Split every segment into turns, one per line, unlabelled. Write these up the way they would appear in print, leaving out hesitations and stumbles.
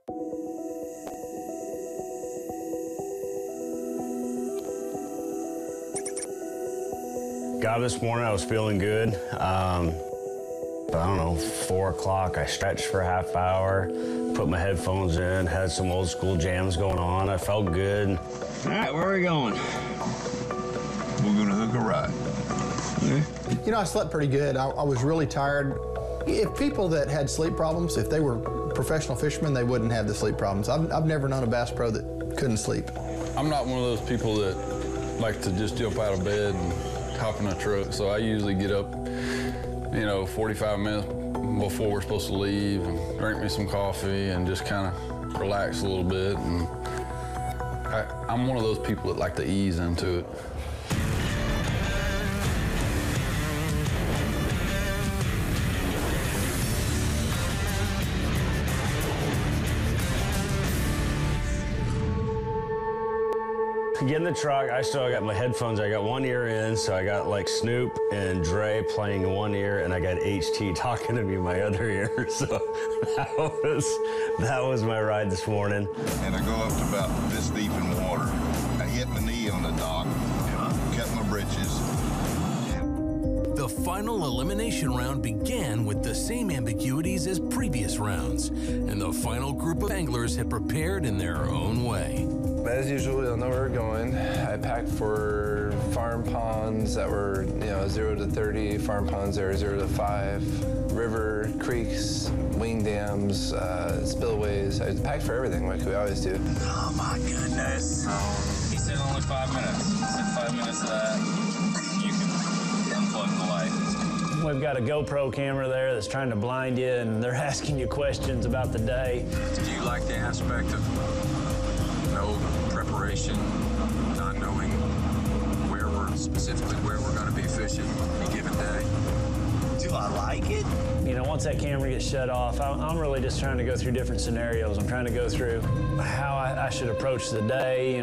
Got up this morning, I was feeling good. But I don't know, 4 o'clock, I stretched for a half hour, put my headphones in, had some old school jams going on. I felt good. All right, where are we going?
We're gonna hook a ride.
Okay.
You know, I slept pretty good. I was really tired. If people that had sleep problems, if they were professional fishermen, they wouldn't have the sleep problems. I've never known a bass pro that couldn't sleep. I'm not one of those people that like to just jump out of bed and hop in a truck, so I usually get up, you know, 45 minutes before we're supposed to leave and drink me some coffee and just kind of relax a little bit. And I'm one of those people that like to ease into it.
Get in the truck, I still got my headphones, I got one ear in, so I got like Snoop and Dre playing in one ear, and I got HT talking to me in my other ear, so that was my ride this morning.
And I go up to about this deep in water. I hit my knee on the dock, cut my britches.
The final elimination round began with the same ambiguities as previous rounds, and the final group of anglers had prepared in their own way.
As usual, we don't know where we're going. I packed for farm ponds that were, 0 to 30, farm ponds that are 0 to 5, river, creeks, wing dams, spillways. I packed for everything like we always do.
Oh my goodness. He said only 5 minutes. He said 5 minutes of that, you can unplug the light.
We've got a GoPro camera there that's trying to blind you, and they're asking you questions about the day.
Do you like the aspect of no preparation, not knowing specifically where we're going to be fishing any given day? Do I like it?
Once that camera gets shut off, I'm really just trying to go through different scenarios. I'm trying to go through how I should approach the day,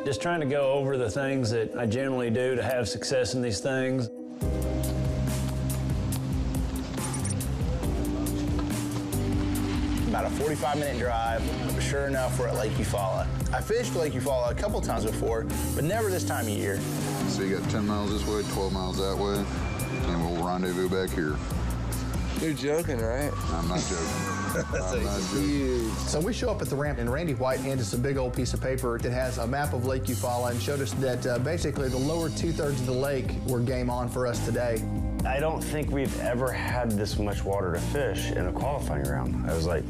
just trying to go over the things that I generally do to have success in these things.
About a 45-minute drive. Sure enough, we're at Lake Eufaula. I fished Lake Eufaula a couple times before, but never this time of year.
So you got 10 miles this way, 12 miles that way, and we'll rendezvous back here.
You're joking, right?
I'm not joking. I'm not joking.
So we show up at the ramp, and Randy White handed us a big old piece of paper that has a map of Lake Eufaula and showed us that basically the lower 2/3 of the lake were game on for us today.
I don't think we've ever had this much water to fish in a qualifying round. I was like,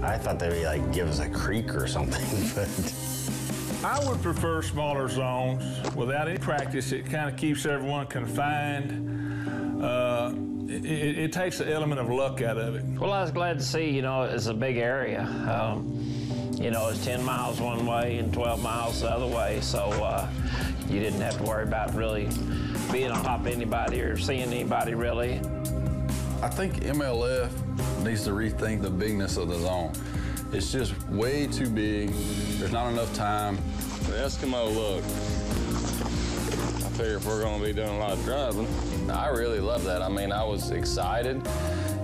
I thought they'd like give us a creek or something, but.
I would prefer smaller zones. Without any practice, it kind of keeps everyone confined. It takes the element of luck out of it.
Well, I was glad to see, it's a big area. It's 10 miles one way and 12 miles the other way, so you didn't have to worry about really being on top of anybody or seeing anybody, really.
I think MLF needs to rethink the bigness of the zone. It's just way too big. There's not enough time.
The Eskimo look. I figure if we're going to be doing a lot of driving.
I really love that. I mean, I was excited.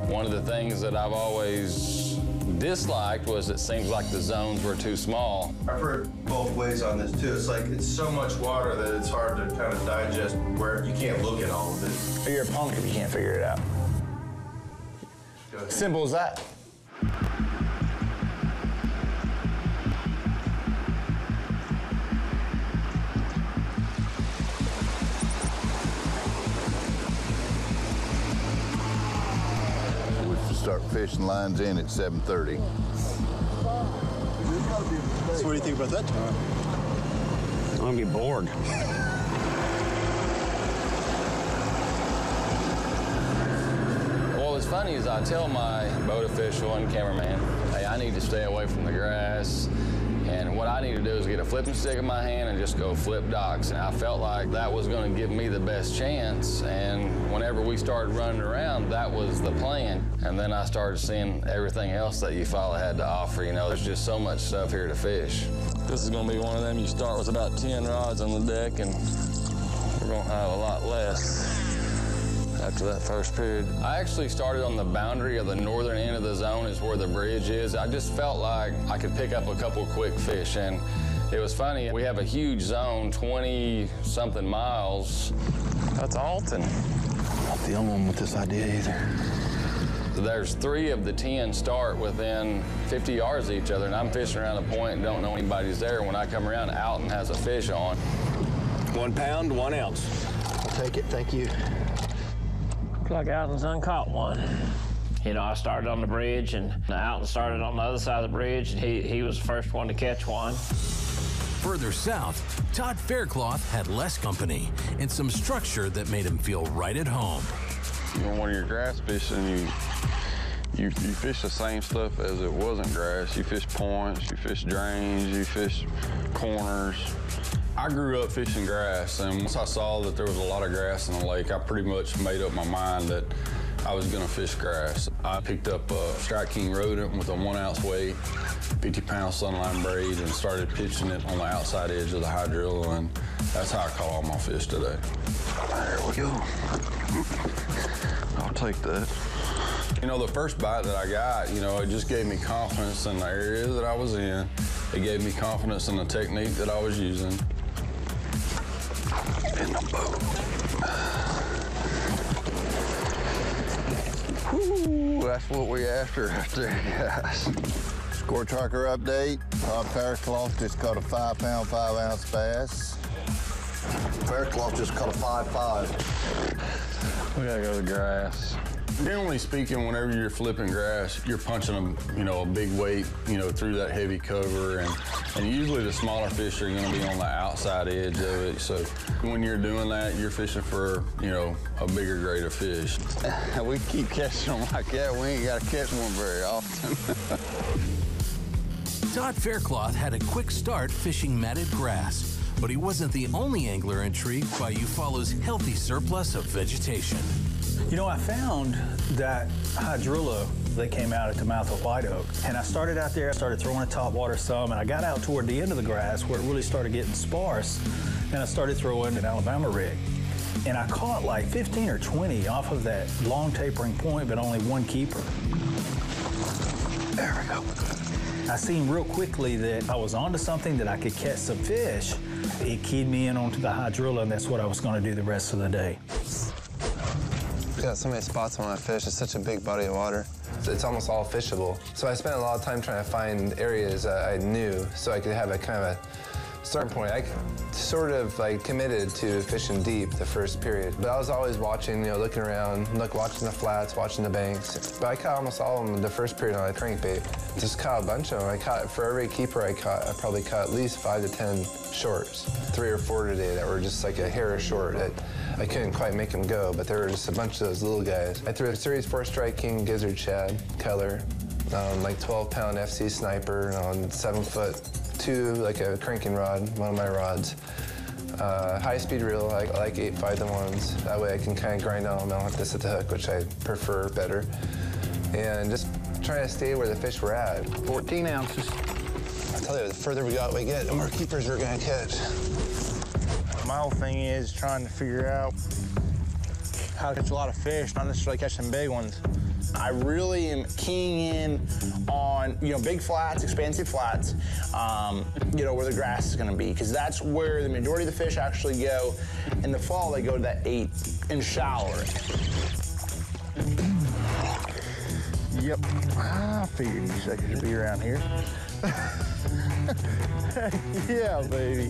One of the things that I've always disliked was it seems like the zones were too small.
I've heard both ways on this too. It's like it's so much water that it's hard to kind of digest where you can't look at all of it.
You're a punk if you can't figure it out. Simple as that.
Start fishing lines in at 7:30.
So what do you think about that time?
I'm gonna be bored.
Well, what's funny is I tell my boat official and cameraman, hey, I need to stay away from the grass. And what I need to do is get a flipping stick in my hand and just go flip docks. And I felt like that was going to give me the best chance. And whenever we started running around, that was the plan. And then I started seeing everything else that Eufaula had to offer. There's just so much stuff here to fish.
This is going to be one of them. You start with about 10 rods on the deck, and we're going to have a lot less.
after that first period. I actually started on the boundary of the northern end of the zone is where the bridge is. I just felt like I could pick up a couple quick fish, and it was funny. We have a huge zone, 20-something miles. That's Alton.
Not the only one with this idea either.
There's 3 of the 10 start within 50 yards of each other, and I'm fishing around a point and don't know anybody's there. When I come around, Alton has a fish on.
1 pound, 1 ounce.
I'll take it, thank you.
Looks like Alton's uncaught one. You know, I started on the bridge, and Alton started on the other side of the bridge, and he was the first one to catch one.
Further south, Todd Faircloth had less company and some structure that made him feel right at home.
When you're grass fishing, you fish the same stuff as it wasn't grass. You fish points, you fish drains, you fish corners. I grew up fishing grass, and once I saw that there was a lot of grass in the lake, I pretty much made up my mind that I was gonna fish grass. I picked up a Strike King rodent with a 1 ounce weight, 50-pound sunline braid, and started pitching it on the outside edge of the hydrilla, and that's how I caught all my fish today.
There we go.
I'll take that. You know, the first bite that I got, you know, it just gave me confidence in the area that I was in. It gave me confidence in the technique that I was using.
In the boat.
Woo, that's what we after right there, guys.
Score tracker update. Todd Faircloth just caught a 5-pound, 5-ounce bass.
Faircloth just caught a 5.5.
We gotta go to grass. Generally speaking, whenever you're flipping grass, you're punching a big weight, through that heavy cover, and usually the smaller fish are gonna be on the outside edge of it. So when you're doing that, you're fishing for, a bigger grade of fish. We keep catching them like that. We ain't gotta catch one very often.
Todd Faircloth had a quick start fishing matted grass, but he wasn't the only angler intrigued by Eufaula's healthy surplus of vegetation.
You know, I found that hydrilla that came out at the mouth of White Oak, and I started out there, I started throwing it top water some, and I got out toward the end of the grass where it really started getting sparse, and I started throwing an Alabama rig. And I caught like 15 or 20 off of that long tapering point, but only one keeper.
There we go.
I seen real quickly that I was onto something, that I could catch some fish. It keyed me in onto the hydrilla, and that's what I was going to do the rest of the day.
I've got so many spots on my fish. It's such a big body of water. It's almost all fishable. So I spent a lot of time trying to find areas I knew so I could have a kind of a starting point. I sort of committed to fishing deep the first period. But I was always watching, looking around, watching the flats, watching the banks. But I caught almost all of them the first period on a crankbait. Just caught a bunch of them. For every keeper I caught, I probably caught at least 5 to 10 shorts. 3 or 4 today that were just like a hair short. I couldn't quite make them go, but there were just a bunch of those little guys. I threw a Series 4 Strike King Gizzard Shad color, 12-pound FC Sniper on 7'2", like a cranking rod, one of my rods. High-speed reel, I like 8.5 to 1s. That way I can kind of grind on them. I don't have to sit the hook, which I prefer better. And just trying to stay where the fish were at.
14 ounces. I tell you, the further we get, the more keepers we're gonna catch.
My whole thing is trying to figure out how to catch a lot of fish, not necessarily catch some big ones. I really am keying in on, big flats, expansive flats, where the grass is gonna be, because that's where the majority of the fish actually go. In the fall, they go to that 8-inch shallower. Yep, I figured you said you'd be around here. Yeah, baby.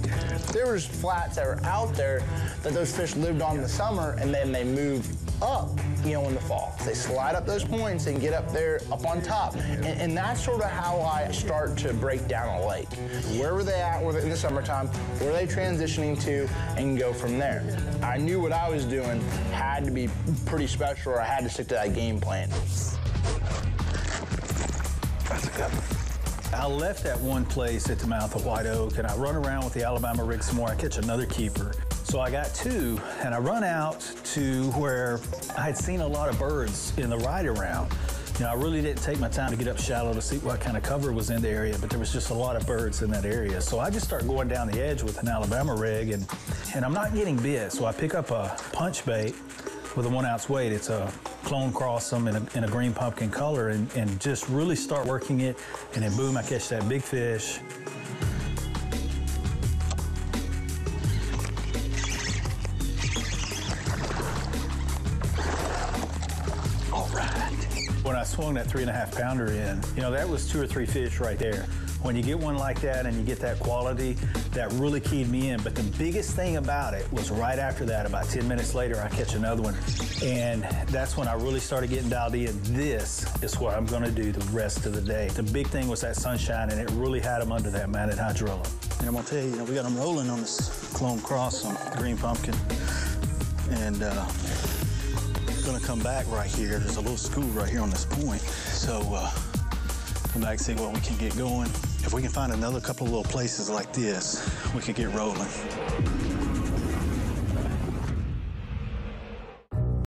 There was flats that were out there that those fish lived on in the summer, and then they moved up, in the fall. They slide up those points and get up there, up on top. And that's sort of how I start to break down a lake. Where were they at in the summertime? Where were they transitioning to? And go from there. I knew what I was doing had to be pretty special, or I had to stick to that game plan.
That's a good one.
I left that one place at the mouth of White Oak, and I run around with the Alabama rig some more. I catch another keeper. So I got 2, and I run out to where I had seen a lot of birds in the ride around. I really didn't take my time to get up shallow to see what kind of cover was in the area, but there was just a lot of birds in that area. So I just start going down the edge with an Alabama rig, and I'm not getting bit. So I pick up a punch bait, with a 1 ounce weight. It's a clone cross them in a green pumpkin color and just really start working it. And then boom, I catch that big fish. When I swung that 3.5 pounder in, you know, that was 2 or 3 fish right there. When you get one like that and you get that quality, that really keyed me in. But the biggest thing about it was right after that, about 10 minutes later, I catch another one. And that's when I really started getting dialed in. This is what I'm gonna do the rest of the day. The big thing was that sunshine, and it really had them under that mounted hydrilla.
And I'm gonna tell you, we got them rolling on this clone cross on green pumpkin. And gonna come back right here. There's a little school right here on this point. So come back and see what we can get going. If we can find another couple of little places like this, we can get rolling.